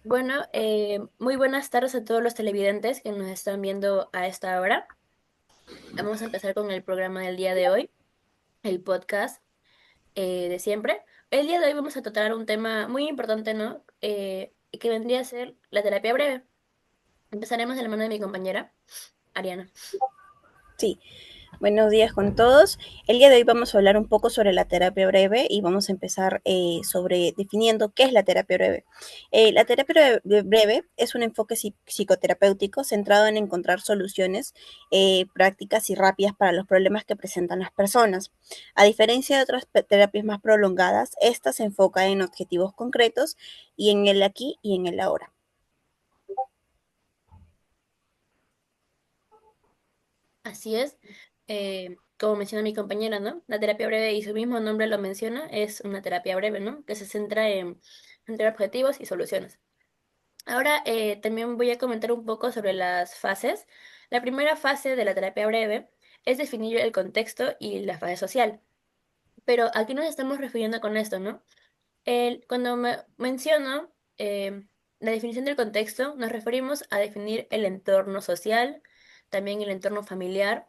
Bueno, muy buenas tardes a todos los televidentes que nos están viendo a esta hora. Vamos a empezar con el programa del día de hoy, el podcast de siempre. El día de hoy vamos a tratar un tema muy importante, ¿no? Que vendría a ser la terapia breve. Empezaremos de la mano de mi compañera, Ariana. Sí, buenos días con todos. El día de hoy vamos a hablar un poco sobre la terapia breve y vamos a empezar sobre definiendo qué es la terapia breve. La terapia breve es un enfoque psicoterapéutico centrado en encontrar soluciones prácticas y rápidas para los problemas que presentan las personas. A diferencia de otras terapias más prolongadas, esta se enfoca en objetivos concretos y en el aquí y en el ahora. Así es, como menciona mi compañera, ¿no? La terapia breve y su mismo nombre lo menciona, es una terapia breve, ¿no? Que se centra en tener objetivos y soluciones. Ahora también voy a comentar un poco sobre las fases. La primera fase de la terapia breve es definir el contexto y la fase social. Pero aquí nos estamos refiriendo con esto, ¿no? Cuando menciono la definición del contexto, nos referimos a definir el entorno social, también el entorno familiar,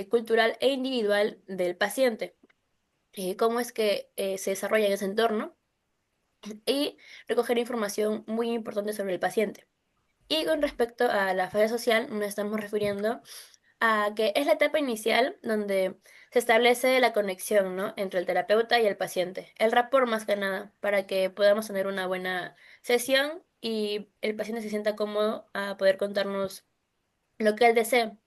cultural e individual del paciente. Cómo es que se desarrolla en ese entorno y recoger información muy importante sobre el paciente. Y con respecto a la fase social, nos estamos refiriendo a que es la etapa inicial donde se establece la conexión, ¿no? Entre el terapeuta y el paciente. El rapport más que nada, para que podamos tener una buena sesión y el paciente se sienta cómodo a poder contarnos lo que él desee.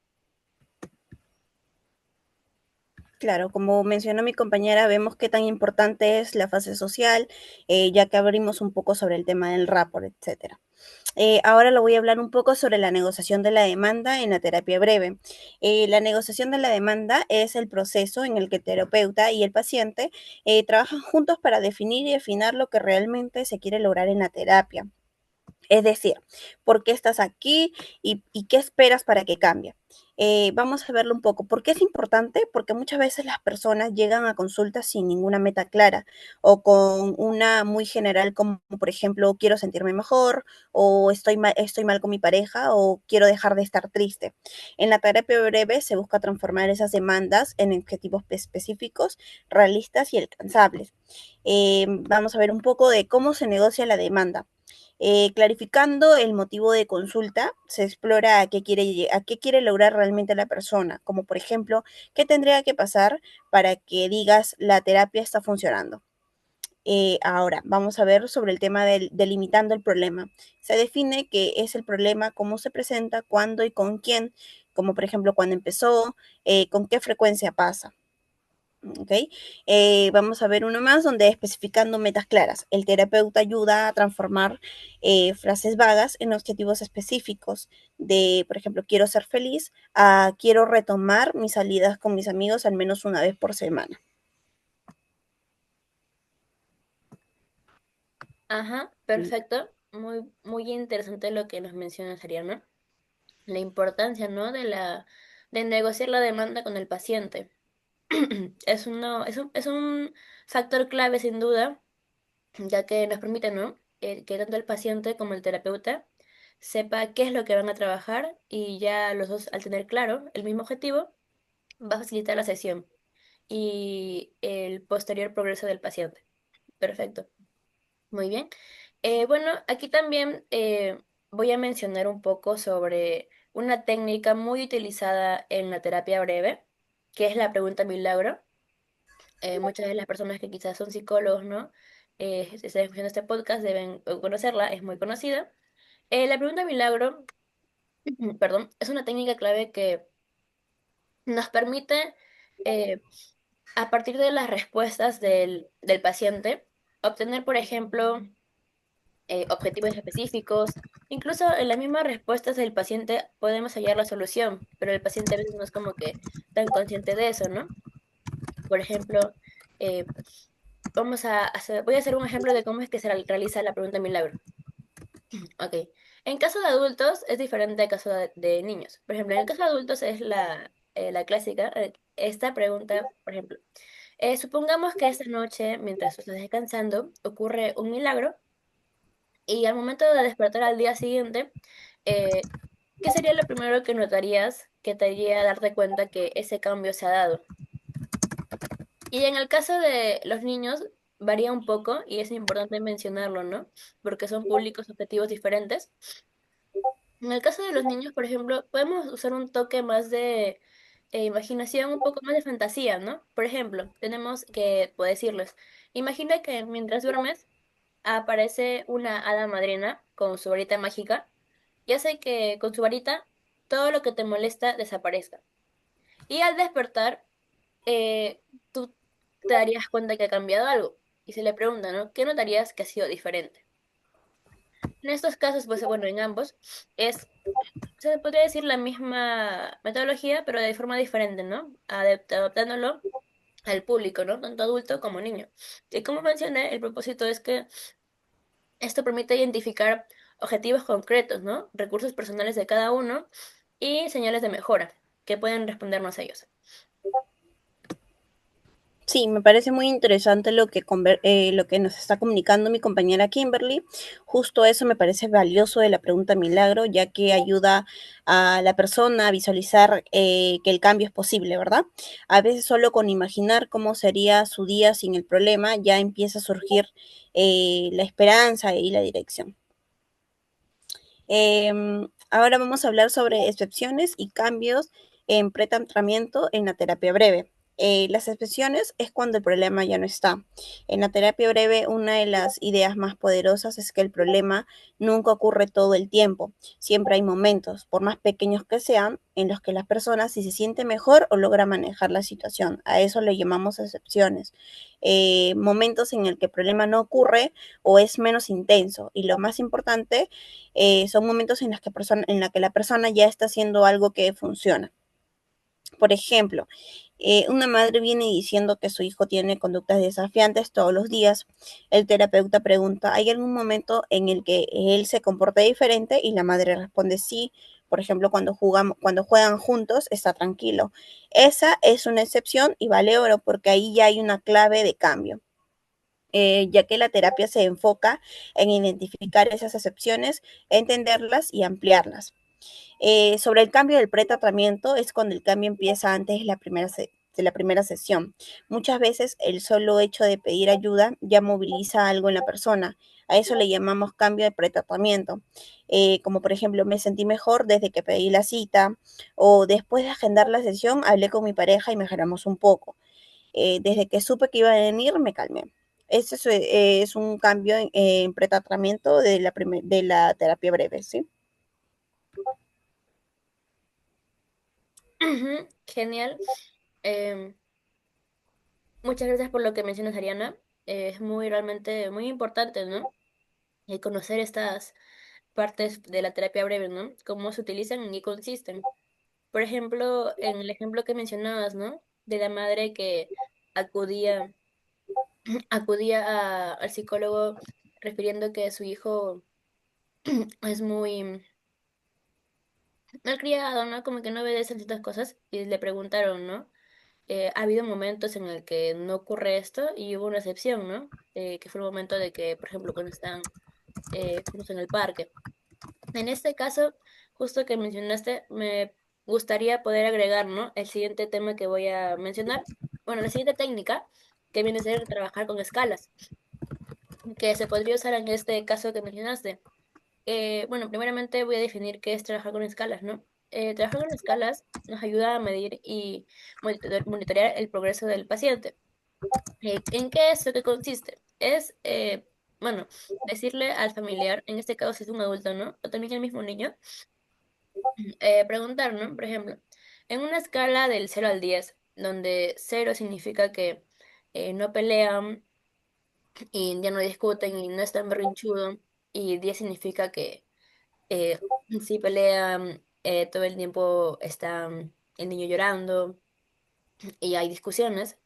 Claro, como mencionó mi compañera, vemos qué tan importante es la fase social, ya que abrimos un poco sobre el tema del rapport, etcétera. Ahora le voy a hablar un poco sobre la negociación de la demanda en la terapia breve. La negociación de la demanda es el proceso en el que el terapeuta y el paciente trabajan juntos para definir y afinar lo que realmente se quiere lograr en la terapia. Es decir, ¿por qué estás aquí y qué esperas para que cambie? Vamos a verlo un poco. ¿Por qué es importante? Porque muchas veces las personas llegan a consultas sin ninguna meta clara o con una muy general como, por ejemplo, quiero sentirme mejor o estoy mal con mi pareja o quiero dejar de estar triste. En la terapia breve se busca transformar esas demandas en objetivos específicos, realistas y alcanzables. Vamos a ver un poco de cómo se negocia la demanda. Clarificando el motivo de consulta, se explora a qué quiere lograr realmente la persona, como por ejemplo, qué tendría que pasar para que digas la terapia está funcionando. Ahora, vamos a ver sobre el tema del delimitando el problema. Se define qué es el problema, cómo se presenta, cuándo y con quién, como por ejemplo cuándo empezó, con qué frecuencia pasa. ¿Ok? Vamos a ver uno más donde especificando metas claras. El terapeuta ayuda a transformar frases vagas en objetivos específicos de, por ejemplo, quiero ser feliz a quiero retomar mis salidas con mis amigos al menos una vez por semana. Ajá, perfecto. Muy, muy interesante lo que nos mencionas, Ariana. La importancia, ¿no? De negociar la demanda con el paciente. Es un factor clave sin duda, ya que nos permite, ¿no? Que tanto el paciente como el terapeuta sepa qué es lo que van a trabajar y ya los dos, al tener claro el mismo objetivo, va a facilitar la sesión y el posterior progreso del paciente. Perfecto. Muy bien. Bueno, aquí también voy a mencionar un poco sobre una técnica muy utilizada en la terapia breve, que es la pregunta milagro. Muchas de las personas que quizás son psicólogos, ¿no? Si están escuchando este podcast deben conocerla, es muy conocida. La pregunta milagro, perdón, es una técnica clave que nos permite, eh, a partir de las respuestas del paciente, obtener, por ejemplo, objetivos específicos. Incluso en las mismas respuestas del paciente podemos hallar la solución, pero el paciente a veces no es como que tan consciente de eso, ¿no? Por ejemplo, eh, voy a hacer un ejemplo de cómo es que se realiza la pregunta milagro. Ok. En caso de adultos es diferente al caso de niños. Por ejemplo, en el caso de adultos es la clásica. Esta pregunta, por ejemplo, supongamos que esta noche, mientras tú estás descansando, ocurre un milagro Y al momento de despertar al día siguiente, eh, ¿qué sería lo primero que notarías que te haría darte cuenta que ese cambio se ha dado? Y en el caso de los niños, varía un poco y es importante mencionarlo, ¿no? Porque son públicos objetivos diferentes. En el caso de los niños, por ejemplo, podemos usar un toque más de imaginación, un poco más de fantasía, ¿no? Por ejemplo, tenemos que, puedo decirles, imagina que mientras duermes aparece una hada madrina con su varita mágica y hace que con su varita todo lo que te molesta desaparezca. Y al despertar, tú te darías cuenta que ha cambiado algo. Y se le pregunta, ¿no? ¿Qué notarías que ha sido diferente? En estos casos, pues bueno, en ambos, es, se podría decir la misma metodología, pero de forma diferente, ¿no? Adaptándolo al público, ¿no? Tanto adulto como niño. Y como mencioné, el propósito es que esto permite identificar objetivos concretos, ¿no? Recursos personales de cada uno y señales de mejora que pueden respondernos a ellos. Sí, me parece muy interesante lo que nos está comunicando mi compañera Kimberly. Justo eso me parece valioso de la pregunta milagro, ya que ayuda a la persona a visualizar que el cambio es posible, ¿verdad? A veces solo con imaginar cómo sería su día sin el problema ya empieza a surgir la esperanza y la dirección. Ahora vamos a hablar sobre excepciones y cambios en pretratamiento en la terapia breve. Las excepciones es cuando el problema ya no está. En la terapia breve, una de las ideas más poderosas es que el problema nunca ocurre todo el tiempo. Siempre hay momentos, por más pequeños que sean, en los que la persona si se siente mejor o logra manejar la situación. A eso le llamamos excepciones. Momentos en el que el problema no ocurre o es menos intenso. Y lo más importante son momentos en la que la persona ya está haciendo algo que funciona. Por ejemplo, una madre viene diciendo que su hijo tiene conductas desafiantes todos los días. El terapeuta pregunta, ¿hay algún momento en el que él se comporta diferente? Y la madre responde sí. Por ejemplo, cuando juegan juntos, está tranquilo. Esa es una excepción y vale oro porque ahí ya hay una clave de cambio. Ya que la terapia se enfoca en identificar esas excepciones, entenderlas y ampliarlas. Sobre el cambio del pretratamiento es cuando el cambio empieza antes de la primera sesión. Muchas veces el solo hecho de pedir ayuda ya moviliza algo en la persona. A eso le llamamos cambio de pretratamiento. Como por ejemplo, me sentí mejor desde que pedí la cita o después de agendar la sesión hablé con mi pareja y mejoramos un poco. Desde que supe que iba a venir, me calmé. Ese es un cambio en pretratamiento de la terapia breve, ¿sí? Ujú, genial. Em, Muchas gracias por lo que mencionas, Ariana. Es muy realmente muy importante, ¿no? Conocer estas partes de la terapia breve, ¿no? Cómo se utilizan y en qué consisten. Por ejemplo, en el ejemplo que mencionabas, ¿no? De la madre que acudía, al psicólogo refiriendo que su hijo es muy malcriado, ¿no? Como que no obedece a ciertas cosas y le preguntaron, ¿no? Ha habido momentos en el que no ocurre esto y hubo una excepción, ¿no? Que fue el momento de que, por ejemplo, cuando están juntos en el parque. En este caso, justo que mencionaste, me gustaría poder agregar, ¿no? El siguiente tema que voy a mencionar. Bueno, la siguiente técnica, que viene a ser trabajar con escalas, que se podría usar en este caso que mencionaste. Bueno, primeramente voy a definir qué es trabajar con escalas, ¿no? Trabajar con escalas nos ayuda a medir y monitorear el progreso del paciente. ¿En qué es lo que consiste? Es, bueno, decirle al familiar, en este caso si es un adulto, ¿no? O también el mismo niño, preguntar, ¿no? Por ejemplo, en una escala del 0 al 10, donde 0 significa que no pelean y ya no discuten y no están berrinchudo, y 10 significa que sí pelean, todo el tiempo está el niño llorando y hay discusiones.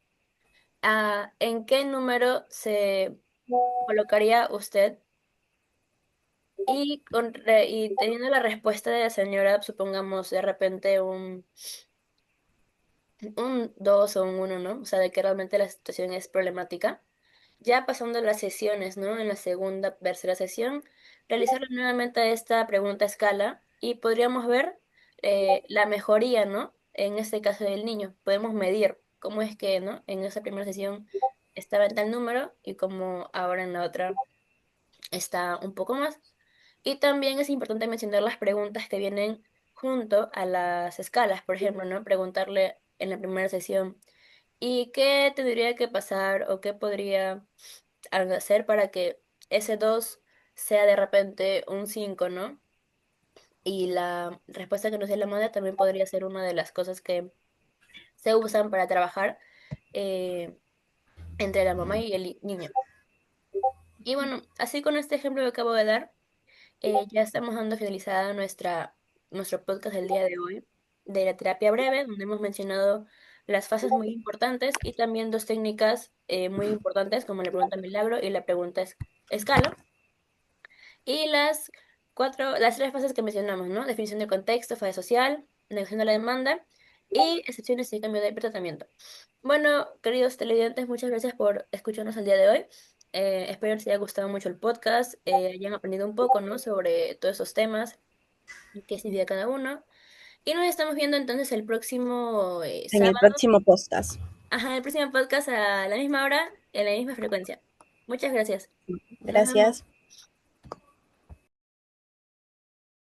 ¿En qué número se colocaría usted? Y teniendo la respuesta de la señora, supongamos de repente un 2 o un 1, ¿no? O sea, de que realmente la situación es problemática. Ya pasando las sesiones, ¿no? En la segunda, tercera sesión, realizar nuevamente esta pregunta a escala y podríamos ver la mejoría, ¿no? En este caso del niño. Podemos medir cómo es que, ¿no? En esa primera sesión estaba en tal número y como ahora en la otra está un poco más. Y también es importante mencionar las preguntas que vienen junto a las escalas. Por ejemplo, ¿no? Preguntarle en la primera sesión, ¿y qué tendría que pasar o qué podría hacer para que ese 2 sea de repente un 5, ¿no? Y la respuesta que nos dé la madre también podría ser una de las cosas que se usan para trabajar eh, entre la mamá y el niño. Y bueno, así con este ejemplo que acabo de dar, ya estamos dando finalizada nuestro podcast del día de hoy de la terapia breve, donde hemos mencionado las fases muy importantes y también dos técnicas muy importantes como la pregunta milagro y la pregunta escala. Y las tres fases que mencionamos, ¿no? Definición de contexto, fase social, negociación de la demanda y excepciones y cambio de tratamiento. Bueno, queridos televidentes, muchas gracias por escucharnos el día de hoy. Espero que les haya gustado mucho el podcast, hayan aprendido un poco, ¿no? Sobre todos esos temas y qué significa cada uno. Y nos estamos viendo entonces el próximo En el sábado, próximo podcast. ajá, el próximo podcast a la misma hora, en la misma frecuencia. Muchas gracias. Nos vemos. Gracias.